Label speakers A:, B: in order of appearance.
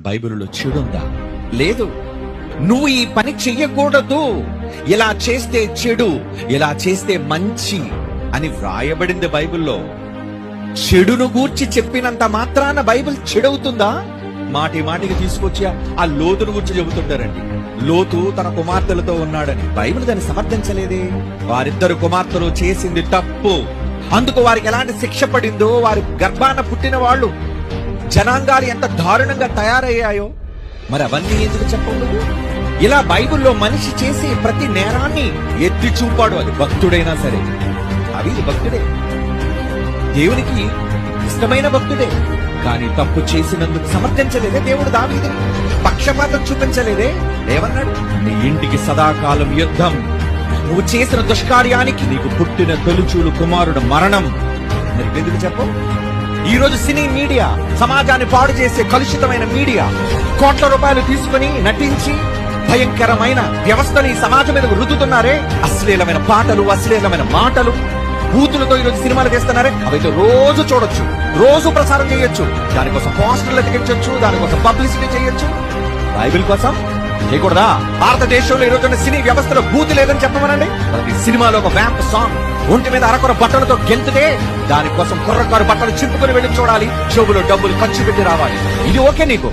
A: బైబిల్లో చెడుందా? లేదు. నువ్వు ఈ పని చెయ్యకూడదు, ఇలా చేస్తే చెడు, ఇలా చేస్తే మంచి అని వ్రాయబడింది బైబిల్లో. చెడును గూర్చి చెప్పినంత మాత్రాన బైబిల్ చెడవుతుందా? మాటి మాటికి తీసుకొచ్చి ఆ లోతును గురించి చెబుతుంటారండి. లోతు తన కుమార్తెలతో ఉన్నాడని. బైబిల్ దాన్ని సమర్థించలేదే. వారిద్దరు కుమార్తెలు చేసింది తప్పు, అందుకు వారికి ఎలాంటి శిక్ష పడిందో, వారి గర్భాన పుట్టిన వాళ్ళు జనాంగాలు ఎంత దారుణంగా తయారయ్యాయో మరి అవన్నీ ఎందుకు చెప్పకూడదు? ఇలా బైబిల్లో మనిషి చేసే ప్రతి నేరాన్ని ఎత్తి చూపాడు. అది భక్తుడైనా సరే, అవి భక్తుడే, దేవునికి ఇష్టమైన భక్తుడే. కానీ తప్పు చేసినందుకు సమర్థించలేదే దేవుడు దావీదుని, పక్షపాతం చూపించలేదే. ఏమన్నాడు? నీ ఇంటికి సదాకాలం యుద్ధం, నువ్వు చేసిన దుష్కార్యానికి నీకు పుట్టిన తొలిచూలు కుమారుడు మరణం. మరి ఎందుకు చెప్పు? ఈ రోజు సినీ మీడియా, సమాజాన్ని పాడు చేసే కలుషితమైన మీడియా, కోట్ల రూపాయలు తీసుకుని నటించి భయంకరమైన వ్యవస్థని సమాజం మీద రుద్దుతున్నారే. అశ్లీలమైన పాటలు, అశ్లీలమైన మాటలు, బూతులతో ఈరోజు సినిమాలు చేస్తున్నారే. అవైతే రోజు చూడొచ్చు, రోజు ప్రసారం చేయొచ్చు, దానికోసం పోస్టర్లు ఎతికించొచ్చు, దానికోసం పబ్లిసిటీ చేయొచ్చు. బైబిల్ కోసం చేయకూడదా? భారతదేశంలో ఈ రోజున్న సినీ వ్యవస్థలో బూతు లేదని చెప్పమనండి. ప్రతి సినిమాలో ఒక వ్యాంప్ సాంగ్, ఒంటి మీద అరకొర బట్టలతో గెంతుతే దానికోసం కుర్రకారు బట్టలు చింపుకొని వెళ్ళి చూడాలి, జోబులో డబ్బులు ఖర్చు పెట్టి రావాలి. ఇది ఓకే నీకు?